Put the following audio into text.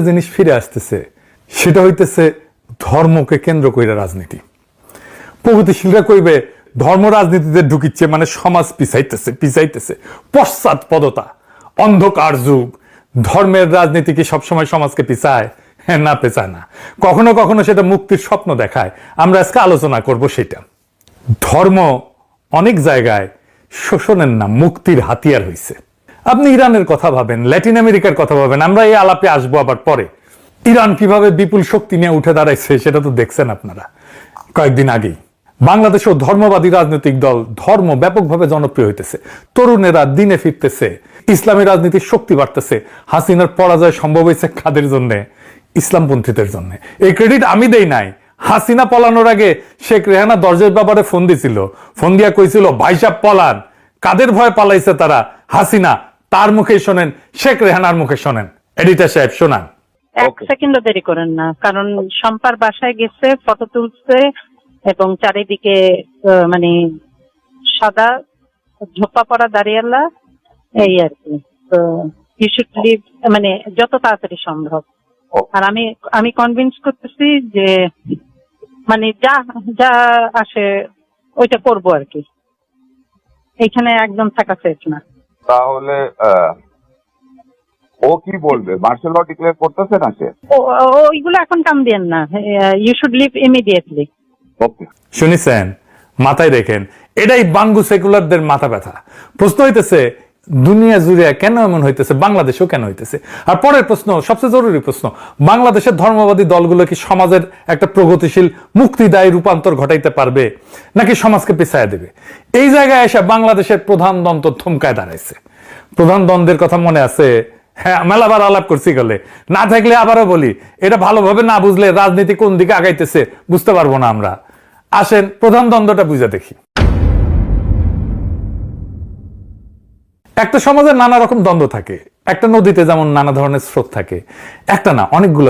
জিনিস ফিরে আসতেছে, সেটা হইতেছে ধর্মকে কেন্দ্র করে রাজনীতি। প্রগতিশীলরা কইবে ধর্ম রাজনীতিতে ঢুকিচ্ছে, মানে সমাজ পিছাইতেছে। পশ্চাৎপদতা, অন্ধকার যুগ। ধর্মের রাজনীতি কি সবসময় সমাজকে পিছায়? হ্যাঁ, না, পেছায় না। কখনো কখনো সেটা মুক্তির স্বপ্ন দেখায়। আমরা আজকে আলোচনা করব সেটা। ধর্ম অনেক জায়গায় শোষণের নাম মুক্তির হাতিয়ার হয়েছে। আপনি ইরানের কথা ভাবেন, ল্যাটিন আমেরিকার কথা ভাবেন, আমরা এই আলাপে আসবো আবার পরে। ইরান কিভাবে বিপুল শক্তি নিয়ে উঠে দাঁড়াইছে সেটা তো দেখছেন আপনারা কয়েকদিন আগেই। বাংলাদেশেও ধর্মবাদী রাজনৈতিক দল, ধর্ম ব্যাপকভাবে জনপ্রিয় হইতেছে, তরুণেরা দিনে ফিরতেছে, ইসলামী রাজনীতির শক্তি বাড়তেছে। হাসিনার পরাজয় সম্ভব হয়েছে কাদের জন্য? ইসলামপন্থীদের জন্য। এই ক্রেডিট আমি দেই নাই। হাসিনা পলানোর আগে শেখ রেহানা দরজের ব্যাপারে ফোন দিছিল, ফোন দিয়া কইছিল ভাই সাহেব পলান। কাদের ভয় পালাইছে তারা? হাসিনা। তার মুখে শোনেন, শেখ রেহানার মুখে শোনেন। এডিটর সাহেব শোনান। এক সেকেন্ডও দেরি করেন না, কারণ শম্পার বাসায় গেছে, ফটো তুলছে এবং চারিদিকে মানে সাদা ঝোপা পড়া দাঁড়িয়ালা, এই আর কি। তো ইউ শুড লিভ, মানে যত তাড়াতাড়ি সম্ভব। আর আমি কনভিন্স করতেছি যে মানে যা যা আসে ওইটা করবো আর কি। এইখানে একদম থাকা সেফ না। তাহলে ও কি বলবে? মার্শাল ল ডিক্লেয়ার করতেছে না সে? ওইগুলো এখন কাম দিয়েন না। You should leave immediately. Okay, শুনেছেন? মাথায় রেখেন, এটাই বাঙ্গু সেকুলারদের মাথা ব্যথা। প্রশ্ন হইতেছে দুনিয়া জুড়ে কেন এমন হইতেছে, বাংলাদেশেও কেন হইতেছে? আর পরের প্রশ্ন, সবচেয়ে জরুরি প্রশ্ন, বাংলাদেশের ধর্মবাদী দলগুলো কি সমাজের একটা প্রগতিশীল মুক্তিদায়ী রূপান্তর ঘটাইতে পারবে, নাকি সমাজকে পিছায় দেবে? এই জায়গায় এসে বাংলাদেশের প্রধান দ্বন্দ্ব থমকায় দাঁড়াইছে। প্রধান দ্বন্দ্বের কথা মনে আছে? হ্যাঁ, মেলাবার আলাপ করছি গেলে। না থাকলে আবারও বলি, এটা ভালোভাবে না বুঝলে রাজনীতি কোন দিকে আগাইতেছে বুঝতে পারবো না আমরা। আসেন প্রধান দ্বন্দ্বটা বুঝে দেখি। একটা সমাজে নানা রকম দ্বন্দ্ব থাকে। একটা নদীতে যেমন নানা ধরনের স্রোত থাকে, একটা না, অনেকগুলো